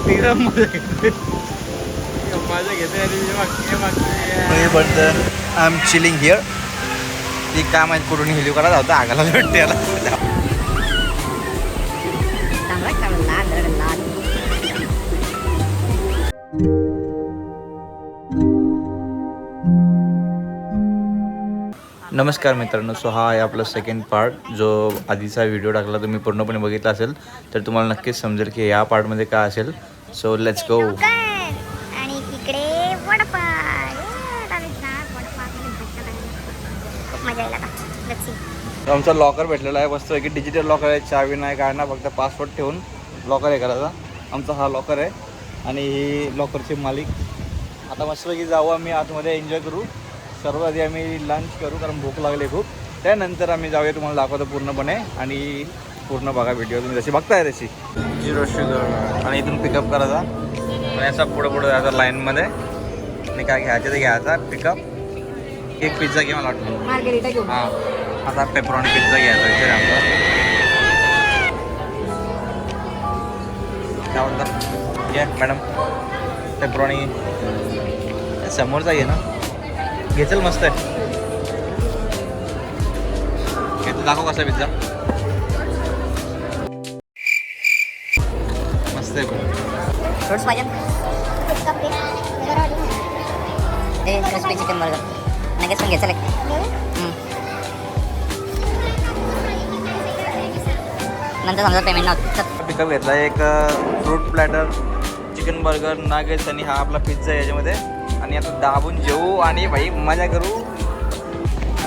I am chilling here. ती काय माहिती कुठून हिलिओ करायला होता आगाला भेटते याला. नमस्कार मित्रांनो. सो हा आहे आपला सेकंड पार्ट. जो आधीचा व्हिडिओ टाकला तुम्ही पूर्णपणे बघितला असेल तर तुम्हाला नक्कीच समजेल की या पार्टमध्ये काय असेल. सो लेट्स गो. आणि इकडे वडापाव. मजा येईल आता. आमचा लॉकर भेटलेला आहे. मस्त की डिजिटल लॉकर आहे. चावी नाही काय ना, फक्त पासवर्ड ठेवून लॉकर आहे करायचा. आमचा हा लॉकर आहे आणि ही लॉकरचे मालिक. आता मस्तपैकी जाऊ आम्ही आतमध्ये, एन्जॉय करू. सर्व आधी आम्ही लंच करू कारण भूक लागली खूप. त्यानंतर आम्ही जाऊया, तुम्हाला दाखवतो पूर्णपणे आणि पूर्ण बघा व्हिडिओ. तुम्ही जशी बघताय तशी 0 शुगर. आणि इथून पिकअप करायचा आणि असा पुढं पुढं जायचा लाईनमध्ये आणि काय घ्यायचं ते घ्यायचा. पिकअप एक पिझ्झा घे मला वाटतं. हां, आता पेपरॉनी पिझ्झा घ्यायचा विचार आमचा. काय म्हणता घ्या मॅडम पेपरॉनी. समोरचा घे ना, घेचल. मस्त आहे. दाखव कसा पिझ्झा. मस्त आहे. क्रिस्पी चिकन बर्गर नगेट्स पण घ्यायचं. नंतर समजा पेमेंट नव्हतं. पिकअप घेतला एक फ्रूट प्लॅटर, चिकन बर्गर, नागेट्स आणि हा आपला पिझ्झा याच्यामध्ये. आणि आता दाबून जेवू आणि भाई मजा करू.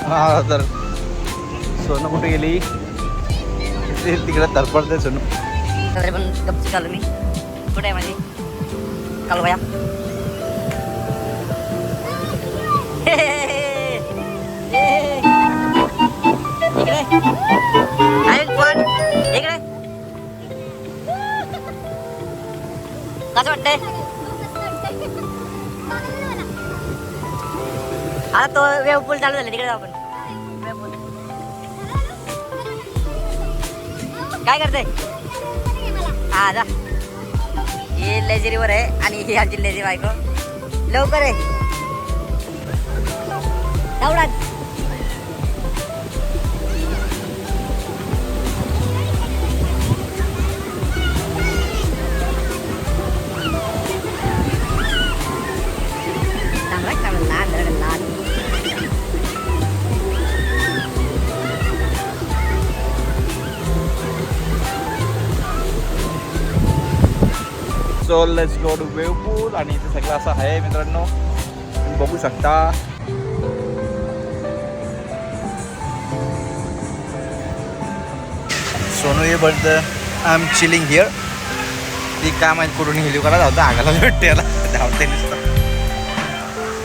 हा तर सोनू कुठे गेली? तिकडे तडपडते सोनू. तरी पण गपची चालू मी. कुठे आहे माझी कालवाया? इकडे कसं वाटतंय? आता तो वेव पूल चालू झाला, तिकडे जाऊ आपण. काय करते? हा जा. ही लेझरीवर आहे आणि ही आमची लेझी बायको. लवकर आहे एवढाच. So let's go to wave pool. आणि इथे सगळं असं आहे मित्रांनो, तुम्ही बघू शकता. सोनू ये but I am chilling here. ती काय माहिती कुठून हिलिओ करायला होता आगाला भेटते याला. धावते नुसतं.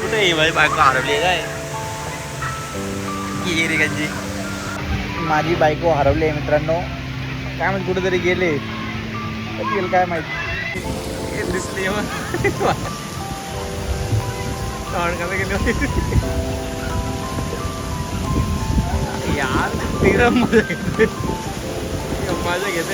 कुठे ही बाई बायको हरवली काय? ये रे गंजी, माझी बायको हरवली आहे मित्रांनो. काय माहिती कुठेतरी गेले. गेलं काय माहिती. दिसली यार. तिकडं मजा घेते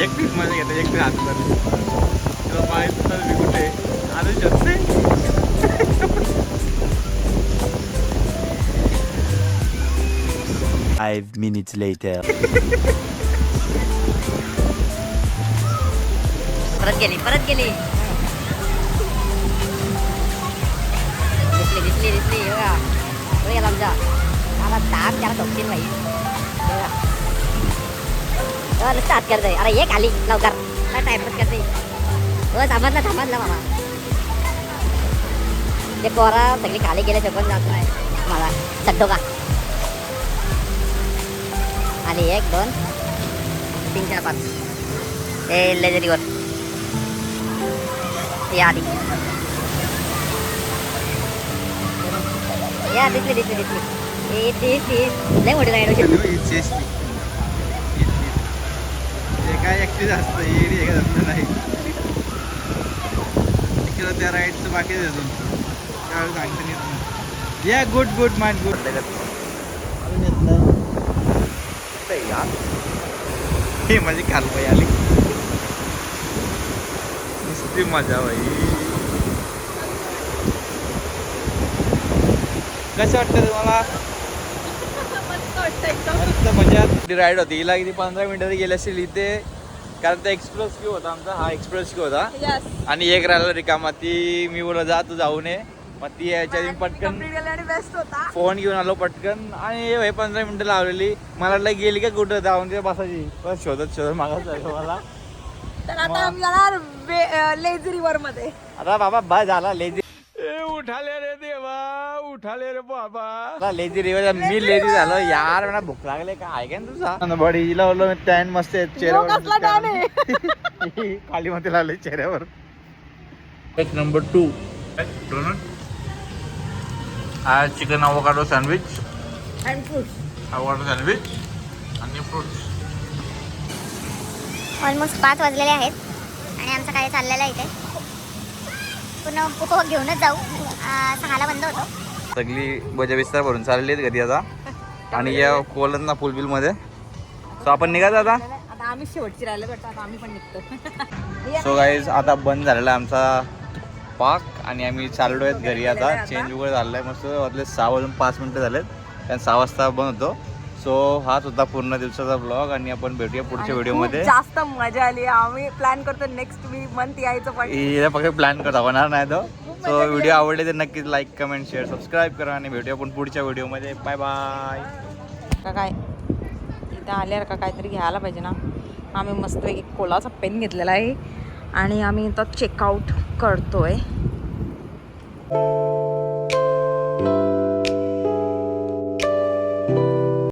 एकटीच मजा घेते. एकटी हात तुला माहित मी कुठे आधीच असते. 5 minutes later. परत गेली दिसली बघा. गेला आमचा. आता दाब त्याला झोपतील भाई. नुसतं हात करतोय. अरे ये खाली लवकर. काय टाइमपास करते. थांबतला मामा. ते पोरा सगळी खाली गेले शकून जात नाही मला. चड्डो का आणि 1 2 3 4 5 हे लेझरीवर या आधी. या दिसली लय मोठी राईड होती. काय ॲक्टिव्ह असतं येडी आहे का नाही. त्या राईडचं बाकीच अजून काय सांगता येत नाही. या गुड माइंड गुड. यार हे माझी कालबाई आली. नुसती मजा बाई. कसं वाटतं तुम्हाला? मस्त मजा राईड होती. हिला किती 15 मिनिटं गेली असेल इथे, कारण तो एक्सप्रेस क्यू होता आमचा. हा एक्सप्रेस क्यू होता आणि एक राहिला रिकामा. ती मी बोला जा तू जाऊ नये. मग ती याच्या पटकन फोन घेऊन आलो पटकन आणि 15 मिनिटं लावलेली. मला वाटलं गेली का कुठं जाऊन ते बसायची. बस शोधत मागायचं आहे मला. तर आता आम्ही जाणार लेझी रिव्हर मध्ये. आता बाबा बा झाला लेझी. उठाले रे देवा, उठाले रे बाबा. लेझी रिव्हर मी लेझी झालो यार. मला भूक लागले का आहे का तुझा बडीला बोललो टॅन मस्त आहे चेहऱ्यावर. खाली मध्ये लावले चेहऱ्यावर. नंबर 2 आज chicken avocado sandwich and fruits. Avocado sandwich आणि फ्रूट्स. ऑलमोस्ट 5 वाजलेले आहेत आणि आमचं काय चाललेलं आहे इथे. पुन्हा उपभोग घेऊनच जाऊ. 6ला बंद होतो. सगळी बजा विस्तार भरून चाललेली आहेत घरी आता. आणि या कोलंना फुलबिल मध्ये. सो आपण निघायचं आता. आता आम्ही शेवटची राहिलो वाटतं. आता आम्ही पण निघतो. सो गाईज आता बंद झालेला आहे आमचा पार्क आणि आम्ही चाललो आहेत घरी आता. चेंज वगैरे झालं आहे मस्त. वाजले 6 वाजून 5 मिनिटं झालेत कारण 6 वाजता बंद होतो. सो हाच होता पूर्ण दिवसाचा ब्लॉग आणि आपण भेटूया पुढच्या व्हिडिओमध्ये. जास्त मजा आली. आम्ही प्लॅन करतो नेक्स्ट मंथ यायचं पण. हिला फक्त प्लॅन करता होणार नाही तो. सो व्हिडिओ आवडले तर नक्कीच लाईक कमेंट शेअर सबस्क्राईब करा आणि भेटूया आपण पुढच्या व्हिडिओमध्ये. Bye bye. का काय इथं आल्यावर का काहीतरी घ्यायला पाहिजे ना. आम्ही मस्तपैकी कोलाचा पेन घेतलेला आहे आणि आम्ही इथं चेकआउट करतोय.